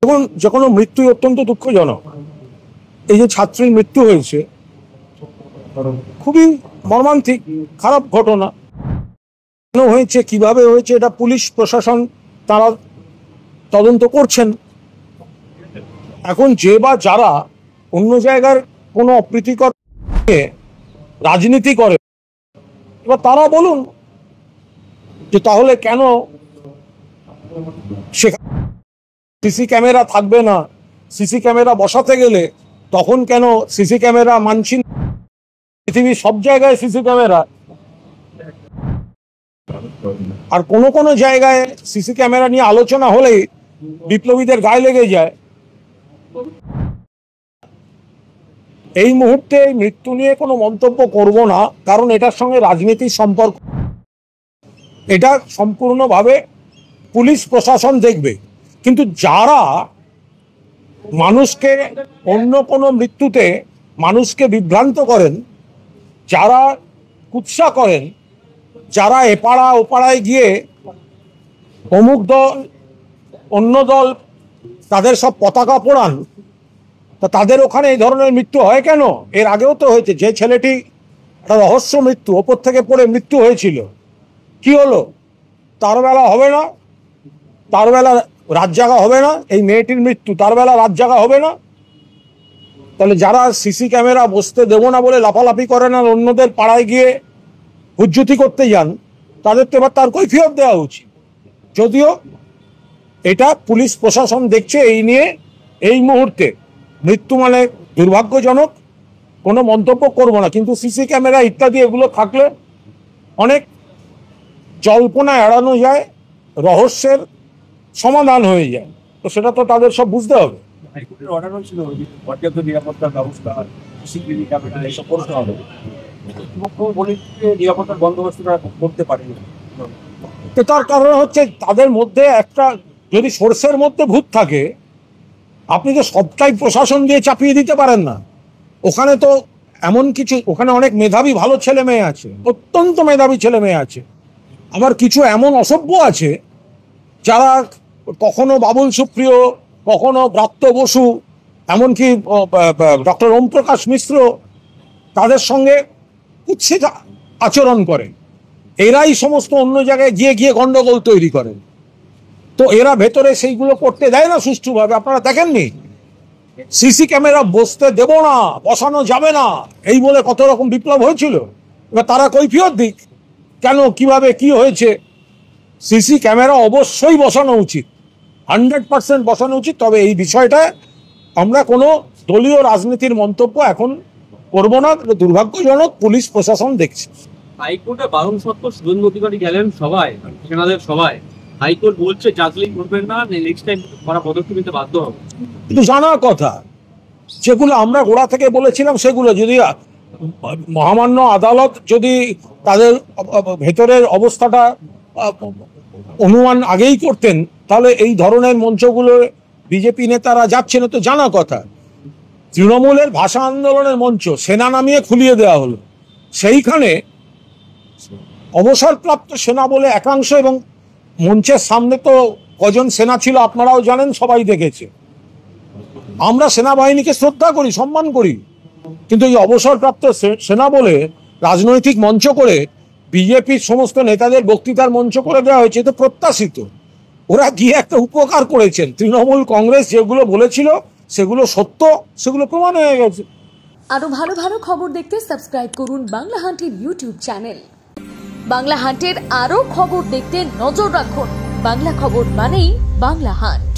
এবং যে কোনো মৃত্যুই অত্যন্ত দুঃখজনক। এই যে ছাত্রীর মৃত্যু হয়েছে, খুবই মর্মান্তিক, খারাপ ঘটনা। কেন হয়েছে, কিভাবে হয়েছে, এটা পুলিশ প্রশাসন তারা তদন্ত করছেন। এখন যে বা যারা অন্য জায়গার কোনো অপ্রীতিকর রাজনীতি করে, এবার তারা বলুন যে তাহলে কেন সেখানে সিসি ক্যামেরা থাকবে না, সিসি ক্যামেরা বসাতে গেলে তখন কেন সিসি ক্যামেরা মানছি না? পৃথিবীর সব জায়গায় সিসি ক্যামেরা, আর কোনো কোনো জায়গায় সিসি ক্যামেরা নিয়ে আলোচনা হলেই বিপ্লবীদের গায়ে লেগে যায়। এই মুহূর্তে মৃত্যু নিয়ে কোনো মন্তব্য করব না, কারণ এটার সঙ্গে রাজনীতির সম্পর্ক। এটা সম্পূর্ণভাবে পুলিশ প্রশাসন দেখবে। কিন্তু যারা মানুষকে অন্য কোনো মৃত্যুতে মানুষকে বিভ্রান্ত করেন, যারা কুৎসা করেন, যারা এপাড়া ওপাড়ায় গিয়ে অমুক দল অন্য দল তাদের সব পতাকা পোড়ান, তা তাদের ওখানে এই ধরনের মৃত্যু হয় কেন? এর আগেও তো হয়েছে। যে ছেলেটি একটা রহস্য মৃত্যু, ওপর থেকে পড়ে মৃত্যু হয়েছিল, কি হলো? তার বেলা হবে না? তার বেলা রাত জাগা হবে না? এই মেয়েটির মৃত্যু, তার বেলা রাত জাগা হবে না? তাহলে যারা সিসি ক্যামেরা বসতে দেবো না বলে লাফালাফি করেন আর অন্যদের পাড়ায় গিয়ে হুজ্জুতি করতে যান, তাদের তো এবার তার কৈফিয়ত দেওয়া উচিত। যদিও এটা পুলিশ প্রশাসন দেখছে, এই নিয়ে এই মুহূর্তে মৃত্যু মানে দুর্ভাগ্যজনক, কোনো মন্তব্য করব না। কিন্তু সিসি ক্যামেরা ইত্যাদি এগুলো থাকলে অনেক জল্পনা এড়ানো যায়, রহস্যের সমাধান হয়ে যায়। তো সেটা তো তাদের সব বুঝতে হবে। তার কারণ হচ্ছে তাদের মধ্যে একটা, যদি সোর্সের মধ্যে ভূত থাকে, আপনি তো সবটাই প্রশাসন দিয়ে চাপিয়ে দিতে পারেন না। ওখানে তো এমন কিছু, ওখানে অনেক মেধাবী ভালো ছেলে মেয়ে আছে, অত্যন্ত মেধাবী ছেলে মেয়ে আছে। আবার কিছু এমন অসভ্য আছে যারা কখনো বাবুল সুপ্রিয়, কখনো ব্রাত্য বসু, এমনকি ডক্টর ওম প্রকাশ মিশ্র, তাদের সঙ্গে কুৎসিত আচরণ করে। এরাই সমস্ত অন্য জায়গায় গিয়ে গিয়ে গন্ডগোল তৈরি করে। তো এরা ভেতরে সেইগুলো করতে দেয় না সুষ্ঠুভাবে। আপনারা দেখেননি সিসি ক্যামেরা বসতে দেব না, বসানো যাবে না, এই বলে কত রকম বিপ্লব হয়েছিল। এবার তারা কৈফিয়ত দিক, কেন, কিভাবে, কি হয়েছে। সিসি ক্যামেরা অবশ্যই বসানো উচিত, 100% বসানো উচিত। তবে এই বিষয়টা আমরা কোনো দলীয় রাজনীতির মন্তব্য এখন করবো না, দুর্ভাগ্যজনক। পুলিশ প্রশাসন দেখছে। হাইকোর্টে বারণ সত্ত্বেও শুভেন্দু অধিকারী গেলেন সভায়, সেনাদের সভায়। হাইকোর্ট বলছে চার্জলিং করবেন না, নেক্সট টাইম করা পদক্ষেপ নিতে বাধ্য হবে। কিন্তু জানার কথা, যেগুলো আমরা গোড়া থেকে বলেছিলাম, সেগুলো যদি মহামান্য আদালত যদি তাদের ভেতরের অবস্থাটা অনুমান আগেই করতেন, তাহলে এই ধরনের মঞ্চগুলো বিজেপি নেতারা যাচ্ছে না। তো জানা কথা, তৃণমূলের ভাষা আন্দোলনের মঞ্চ সেনা নামিয়ে খুলিয়ে দেওয়া হলো। সেইখানে অবসরপ্রাপ্ত সেনা বলে একাংশ, এবং মঞ্চের সামনে তো কজন সেনা ছিল আপনারাও জানেন, সবাই দেখেছে। আমরা সেনাবাহিনীকে শ্রদ্ধা করি, সম্মান করি, কিন্তু এই অবসরপ্রাপ্ত সেনা বলে রাজনৈতিক মঞ্চ করে বিজেপির সমস্ত নেতাদের বক্তৃতার মঞ্চ করে দেওয়া হয়েছে। তো প্রত্যাশিত, ওরা গিয়ে একটা উপকার করেছেন। তৃণমূল কংগ্রেস যেগুলো বলেছিল সেগুলো সত্য, সেগুলো প্রমাণ হয়ে গেছে। আরো ভালো ভালো খবর দেখতে সাবস্ক্রাইব করুন বাংলা হান্টের ইউটিউব চ্যানেল। বাংলা হান্টের আরো খবর দেখতে নজর রাখুন। বাংলা খবর মানেই বাংলা হান্ট।